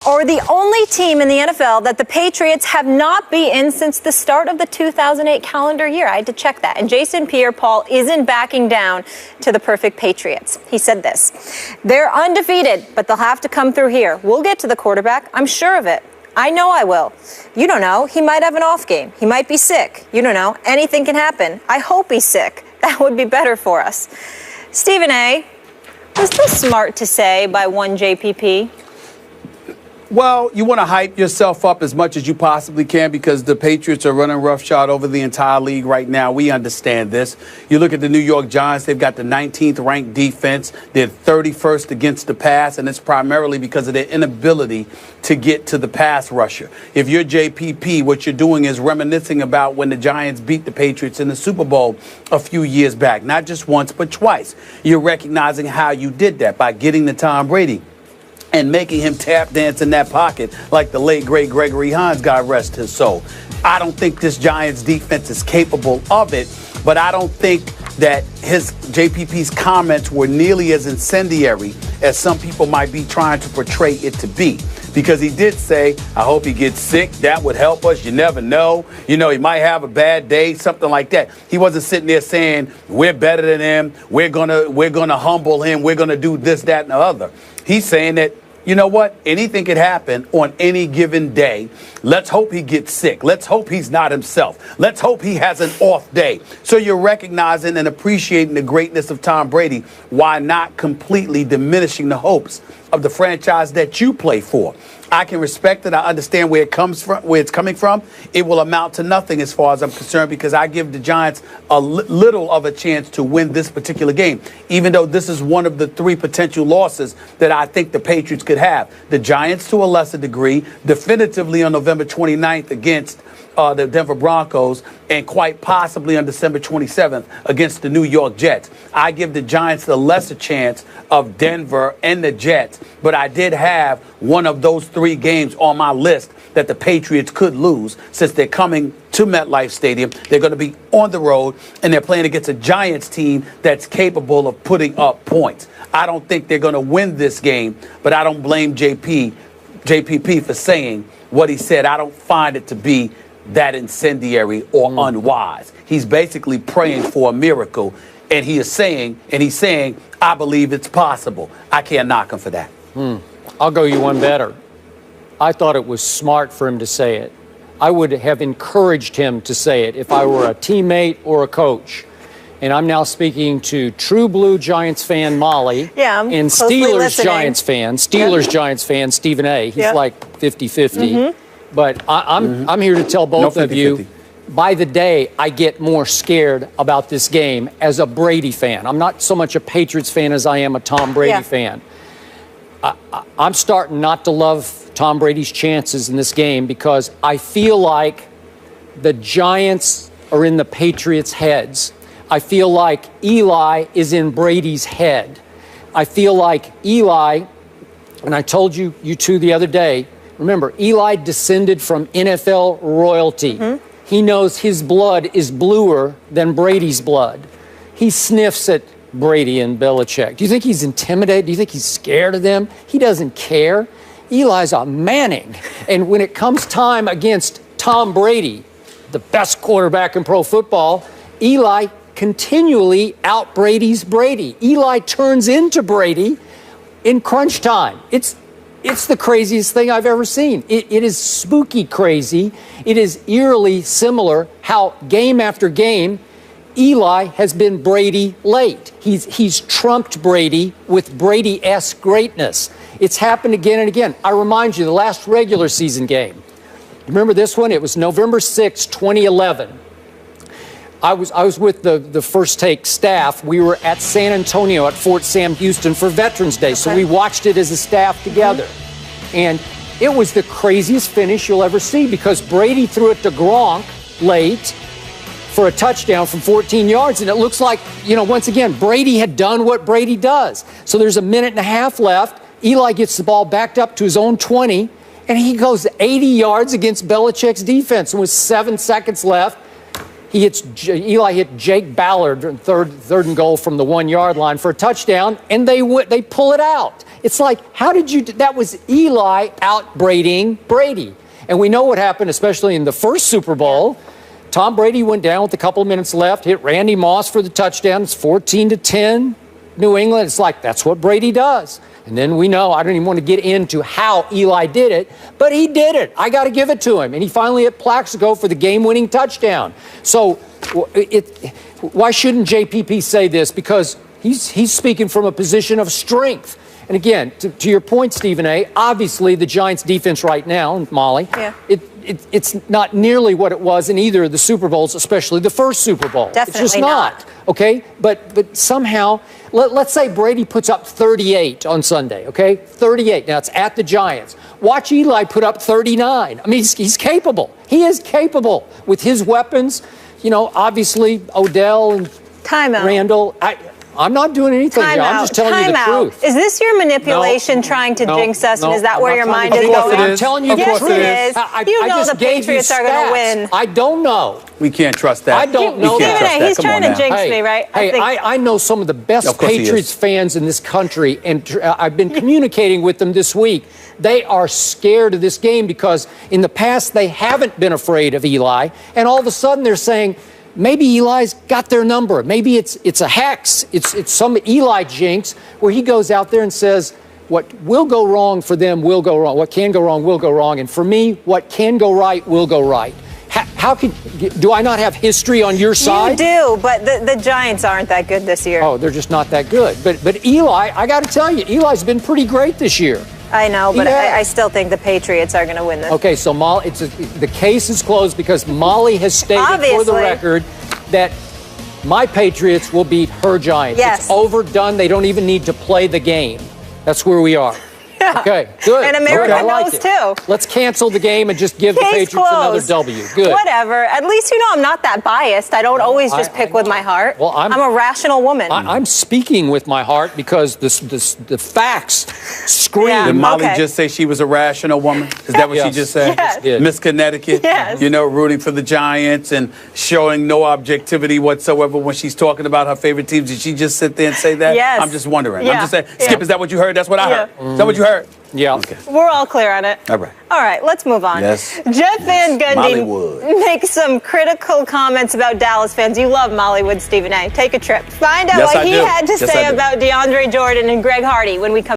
or the only team in the NFL that the Patriots have not beaten since the start of the 2008 calendar year. I had to check that. And Jason Pierre-Paul isn't backing down to the perfect Patriots. He said this: they're undefeated, but they'll have to come through here. We'll get to the quarterback. I'm sure of it. I know I will. You don't know. He might have an off game. He might be sick. You don't know. Anything can happen. I hope he's sick. That would be better for us. Stephen A., was this smart to say by one JPP? Well, you want to hype yourself up as much as you possibly can because the Patriots are running roughshod over the entire league right now. We understand this. You look at the New York Giants, they've got the 19th ranked defense. They're 31st against the pass, and it's primarily because of their inability to get to the pass rusher. If you're JPP, what you're doing is reminiscing about when the Giants beat the Patriots in the Super Bowl a few years back. Not just once, but twice. You're recognizing how you did that by getting to Tom Brady and making him tap dance in that pocket like the late, great Gregory Hines, God rest his soul. I don't think this Giants defense is capable of it, but I don't think that JPP's comments were nearly as incendiary as some people might be trying to portray it to be. Because he did say, I hope he gets sick. That would help us. You never know. You know, he might have a bad day, something like that. He wasn't sitting there saying, we're better than him. We're gonna humble him. We're going to do this, that, and the other. He's saying that, you know what? Anything could happen on any given day. Let's hope he gets sick. Let's hope he's not himself. Let's hope he has an off day. So you're recognizing and appreciating the greatness of Tom Brady. Why not completely diminishing the hopes of the franchise that you play for? I can respect it. I understand where it's coming from. It will amount to nothing as far as I'm concerned because I give the Giants a little of a chance to win this particular game, even though this is one of the three potential losses that I think the Patriots could have. The Giants to a lesser degree, definitively on November 29th against the Denver Broncos, and quite possibly on December 27th against the New York Jets. I give the Giants the lesser chance of Denver and the Jets, but I did have one of those three games on my list that the Patriots could lose since they're coming to MetLife Stadium. They're going to be on the road, and they're playing against a Giants team that's capable of putting up points. I don't think they're going to win this game, but I don't blame JPP for saying what he said. I don't find it to be that incendiary or unwise. He's basically praying for a miracle, and he's saying, I believe it's possible. I can't knock him for that. I'll go you one better. I thought it was smart for him to say it. I would have encouraged him to say it if I were a teammate or a coach. And I'm now speaking to True Blue Giants fan Molly and Steelers Giants fan, Giants fan Stephen A. He's like 50-50. But I'm here to tell both of you, by the day, I get more scared about this game as a Brady fan. I'm not so much a Patriots fan as I am a Tom Brady fan. I'm starting not to love Tom Brady's chances in this game because I feel like the Giants are in the Patriots' heads. I feel like Eli is in Brady's head. I feel like Eli, and I told you two the other day, remember, Eli descended from NFL royalty. He knows his blood is bluer than Brady's blood. He sniffs at Brady and Belichick. Do you think he's intimidated? Do you think he's scared of them? He doesn't care. Eli's a Manning. And when it comes time against Tom Brady, the best quarterback in pro football, Eli continually out-Brady's Brady. Eli turns into Brady in crunch time. It's the craziest thing I've ever seen. It is spooky crazy. It is eerily similar how game after game, Eli has been Brady late. He's trumped Brady with Brady-esque greatness. It's happened again and again. I remind you, the last regular season game. Remember this one? It was November 6, 2011. I was with the First Take staff. We were at San Antonio at Fort Sam Houston for Veterans Day, so we watched it as a staff together. And it was the craziest finish you'll ever see because Brady threw it to Gronk late for a touchdown from 14 yards, and it looks like, once again, Brady had done what Brady does. So there's a minute and a half left. Eli gets the ball backed up to his own 20, and he goes 80 yards against Belichick's defense. And with 7 seconds left, Eli hit Jake Ballard, third and goal from the 1 yard line for a touchdown, and they pull it out. It's like, how did you, that was Eli out-Bradying Brady. And we know what happened, especially in the first Super Bowl. Tom Brady went down with a couple of minutes left, hit Randy Moss for the touchdown. It's 14-10, New England. It's like, that's what Brady does. And then we know, I don't even want to get into how Eli did it, but he did it. I got to give it to him. And he finally hit Plaxico for the game-winning touchdown. So why shouldn't JPP say this? Because he's speaking from a position of strength. And again, to your point, Stephen A., obviously the Giants' defense right now, Molly, it's not nearly what it was in either of the Super Bowls, especially the first Super Bowl. Definitely it's just not. Okay? But somehow, let's say Brady puts up 38 on Sunday, okay? 38. Now, it's at the Giants. Watch Eli put up 39. I mean, he's capable. He is capable with his weapons. You know, obviously, Odell and Randall. I'm not doing anything here. I'm just telling you the truth. Is this your manipulation trying to jinx us? And is that where your mind is going? I'm telling you the truth. Yes, it is. You know the Patriots are going to win. I don't know. We can't trust that. I don't know that. He's trying to jinx me, right? Hey, I know some of the best Patriots fans in this country, and I've been communicating with them this week. They are scared of this game because in the past they haven't been afraid of Eli, and all of a sudden they're saying, maybe Eli's got their number. Maybe it's a hex. It's some Eli jinx where he goes out there and says, what will go wrong for them will go wrong. What can go wrong will go wrong. And for me, what can go right will go right. Do I not have history on your side? You do, but the Giants aren't that good this year. Oh, they're just not that good. But Eli, I got to tell you, Eli's been pretty great this year. I know, but I still think the Patriots are going to win this. Okay, so Molly, the case is closed because Molly has stated for the record that my Patriots will beat her Giants. Yes. It's overdone. They don't even need to play the game. That's where we are. Okay, good. And America knows too. Let's cancel the game and just give the Patriots another W. Good. Whatever. At least you know I'm not that biased. I don't always just pick with my heart. Well, I'm a rational woman. I'm speaking with my heart because the facts scream. Did Molly just say she was a rational woman? Is that what she just said? Yes. Miss Connecticut? Yes. You know, rooting for the Giants and showing no objectivity whatsoever when she's talking about her favorite teams. Did she just sit there and say that? Yes. I'm just wondering. Yeah. I'm just saying. Skip, is that what you heard? That's what I heard. Is that what you heard? Yeah. Okay. We're all clear on it. All right. All right, let's move on. Yes. Jeff Van Gundy makes some critical comments about Dallas fans. You love Mollywood, Stephen A. Take a trip. Find out what he had to say about DeAndre Jordan and Greg Hardy when we come